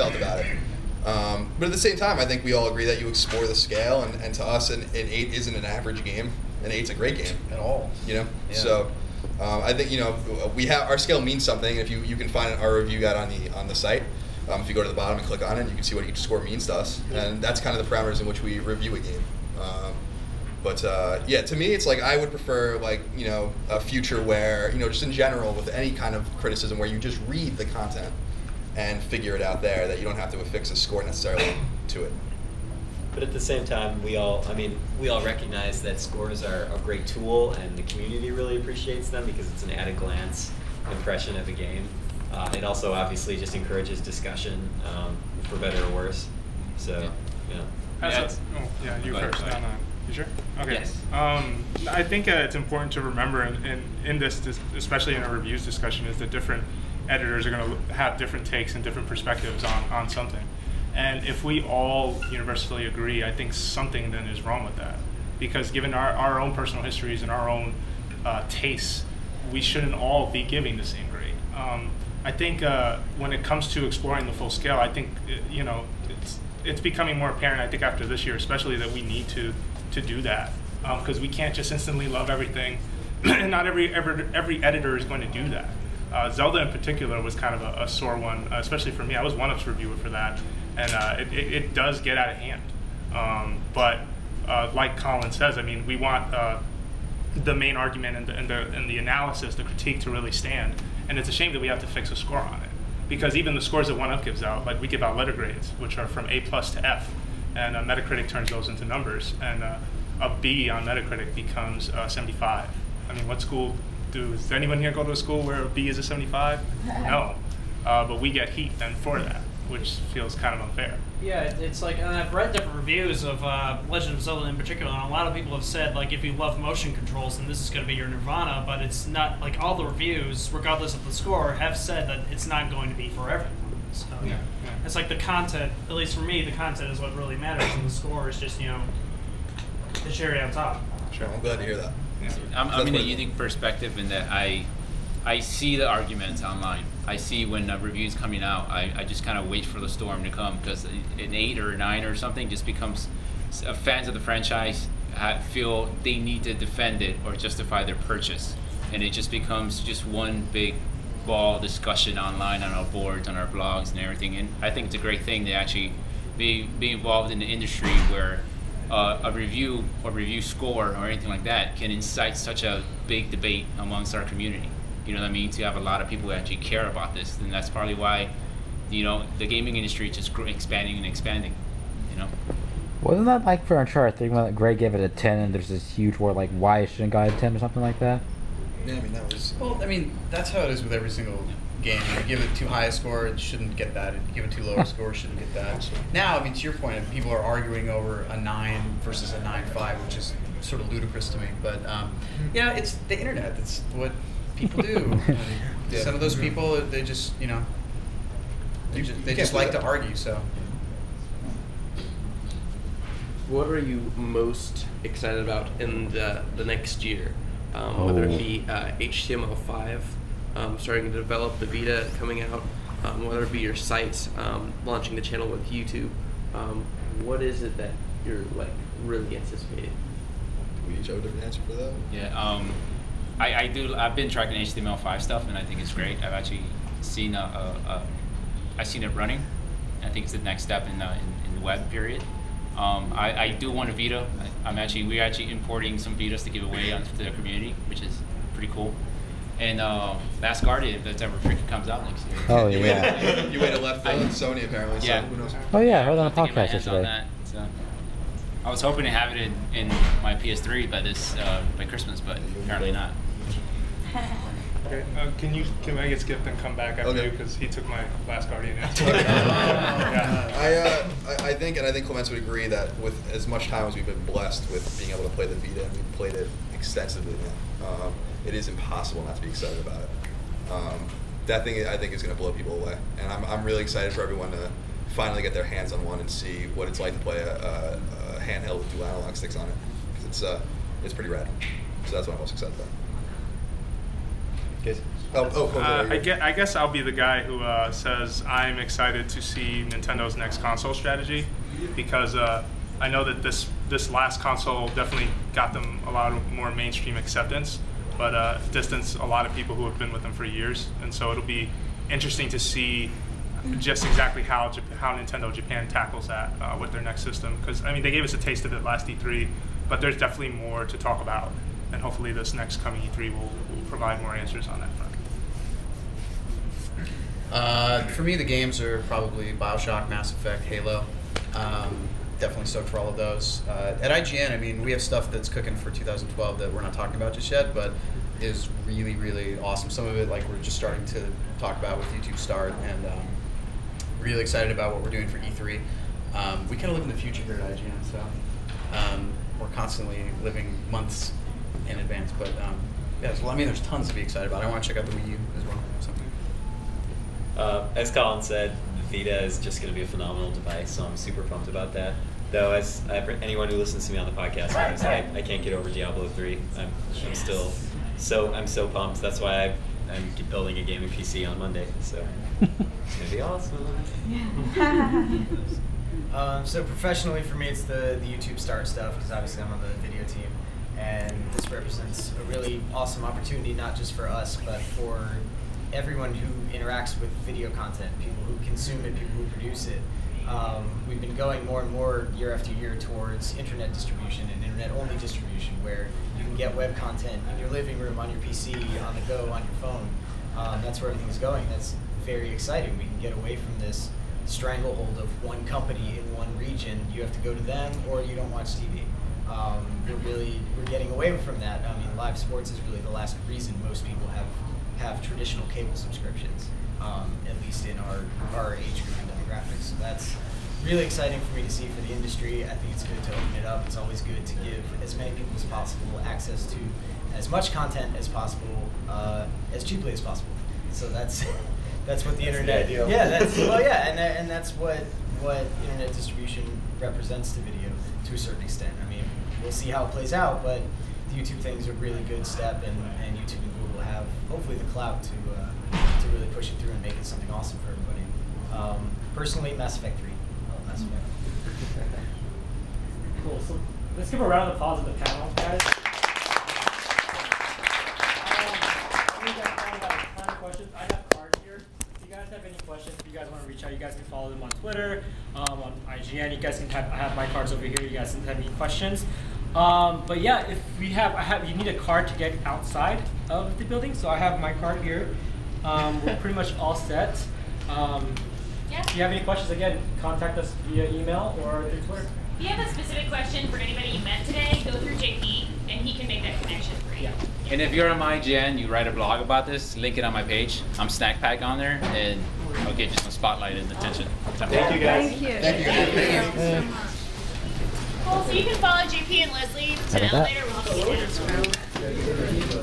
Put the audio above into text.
felt about it. But at the same time, I think we all agree that you explore the scale, and to us, an 8 isn't an average game. An 8's a great game at all. You know, yeah. So I think we have our scale means something. If you can find our review guide on the site. If you go to the bottom and click on it, you can see what each score means to us, and that's kind of the parameters in which we review a game. But yeah, to me, it's like I would prefer a future where just in general with any kind of criticism where you just read the content and figure it out there, that you don't have to affix a score necessarily to it. But at the same time, we all recognize that scores are a great tool, and the community really appreciates them because it's an at-a-glance impression of a game. It also obviously just encourages discussion, for better or worse. So, you first. You sure? Okay. Yes. I think it's important to remember in this, especially in a reviews discussion, is that different editors are going to have different takes and different perspectives on something. And if we all universally agree, I think something then is wrong with that. Because given our own personal histories and our own tastes, we shouldn't all be giving the same grade. I think when it comes to exploring the full scale, I think it's becoming more apparent, I think after this year especially, that we need to do that. Because we can't just instantly love everything, and not every editor is going to do that. Zelda in particular was kind of a sore one, especially for me. I was one-ups reviewer for that, and it does get out of hand. But like Colin says, I mean, we want the main argument and the analysis, the critique to really stand. And it's a shame that we have to fix a score on it, because even the scores that one-up gives out, like we give out letter grades, which are from A+ to F, and Metacritic turns those into numbers, and a B on Metacritic becomes 75. I mean, what school does anyone here go to a school where a B is a 75? No, but we get heat then for that, which feels kind of unfair. Yeah, it's like, and I've read different reviews of Legend of Zelda in particular, and a lot of people have said, like, if you love motion controls, then this is going to be your nirvana, but it's not, like, all the reviews, regardless of the score, have said that it's not going to be for everyone. So, yeah. It's like the content, at least for me, the content is what really matters, and the score is just, the cherry on top. Sure, I'm glad to hear that. Yeah. I'm in a unique perspective in that I see the arguments online. I see when reviews coming out, I just kind of wait for the storm to come, because an 8 or a 9 or something just becomes, fans of the franchise feel they need to defend it or justify their purchase, and it just becomes just one big ball discussion online on our boards, on our blogs and everything. And I think it's a great thing to actually be involved in the industry where a review or review score or anything like that can incite such a big debate amongst our community. You know what I mean? To have a lot of people who actually care about this, and that's probably why, the gaming industry is just expanding and expanding. Wasn't that like for Uncharted 3 when Greg gave it a 10, and there's this huge war like why it shouldn't got a 10 or something like that? Yeah, I mean that was. Well, I mean that's how it is with every single game. You give it too high a score, it shouldn't get that. If you give it too low a score, it shouldn't get that. Now, I mean, to your point, people are arguing over a 9 versus a 9.5, which is sort of ludicrous to me. But it's the internet. That's what people do. Some of those people, they just they just like to argue. So, what are you most excited about in the next year? Whether it be HTML5 starting to develop, the Vita coming out, whether it be your site, launching the channel with YouTube. What is it that you're really anticipating? We each have a different answer for that. Yeah, I've been tracking HTML5 stuff, and I think it's great. I've actually seen I've seen it running. I think it's the next step in the web period. I do want a Vita. We're actually importing some Vitas to give away to the community, which is pretty cool. And Last Guardian, if that's ever freaking comes out next year. Oh yeah. You waited left field in Sony apparently. Yeah. So who knows? Oh yeah, I heard on a Get my podcast hands on yesterday. that. So, I was hoping to have it in my PS3 by Christmas, but apparently not. Okay. Can I get skipped and come back after you, because he took my Last Guardian answer. I think Clements would agree that with as much time as we've been blessed with being able to play the Vita, and we've played it extensively now, it is impossible not to be excited about it. That thing I think is going to blow people away, and I'm really excited for everyone to finally get their hands on one and see what it's like to play a handheld with dual analog sticks on it, because it's pretty rad. So that's what I'm most excited about. Good. I guess I'll be the guy who says I'm excited to see Nintendo's next console strategy, because I know that this last console definitely got them a lot more mainstream acceptance, but distanced a lot of people who have been with them for years, and so it'll be interesting to see just exactly how Nintendo Japan tackles that with their next system. Because I mean, they gave us a taste of it last E3, but there's definitely more to talk about, and hopefully this next coming E3 will provide more answers on that front. For me, the games are probably BioShock, Mass Effect, Halo. Definitely stoked for all of those. At IGN, I mean, we have stuff that's cooking for 2012 that we're not talking about just yet, but is really, really awesome. Some of it, like, we're just starting to talk about with YouTube Start, and really excited about what we're doing for E3. We kind of live in the future here at IGN, so we're constantly living months in advance. But yeah, so, I mean, there's tons to be excited about. I want to check out the Wii U as well. As Colin said, the Vita is just going to be a phenomenal device, so I'm super pumped about that. Though, as anyone who listens to me on the podcast knows, I can't get over Diablo 3. I'm still I'm so pumped. That's why I'm building a gaming PC on Monday. So it's gonna be awesome. So professionally, for me, it's the YouTube Start stuff, because obviously I'm on the video team, and this represents a really awesome opportunity, not just for us, but for everyone who interacts with video content, people who consume it, people who produce it. We've been going more and more year after year towards internet distribution and internet-only distribution, where you can get web content in your living room, on your PC, on the go, on your phone. That's where everything's going. That's very exciting. We can get away from this stranglehold of one company in one region. You have to go to them, or you don't watch TV. We're getting away from that. I mean, live sports is really the last reason most people have traditional cable subscriptions, at least in our age group and demographics. So that's really exciting for me to see for the industry. I think it's good to open it up. It's always good to give as many people as possible access to as much content as possible, as cheaply as possible. So that's what the internet. The ideal. Yeah, and that's what internet distribution represents to video to a certain extent. I mean, we'll see how it plays out, but the YouTube thing is a really good step, and YouTube and Google have hopefully the clout to really push it through and make it something awesome for everybody. Personally, Mass Effect 3. I love Mass Effect. Cool. So let's give a round of applause to the panel, guys. We got a ton of questions. I have cards here. If you guys have any questions, if you guys want to reach out, you guys can follow them on Twitter, on IGN. You guys can I have my cards over here. You guys can have any questions. But yeah, if you need a card to get outside of the building. So I have my card here. We're pretty much all set. Yeah. If you have any questions, again, contact us via email or through Twitter. If you have a specific question for anybody you met today, go through JP, and he can make that connection for you. Yeah. And if you're on my IGN, you write a blog about this, link it on my page. I'm Snack Pack on there, and I'll get you some spotlight and attention. Thank you, guys. Thank you. Thank you. Thank you so much. Cool, so you can follow JP and Leslie tonight later. We'll see you.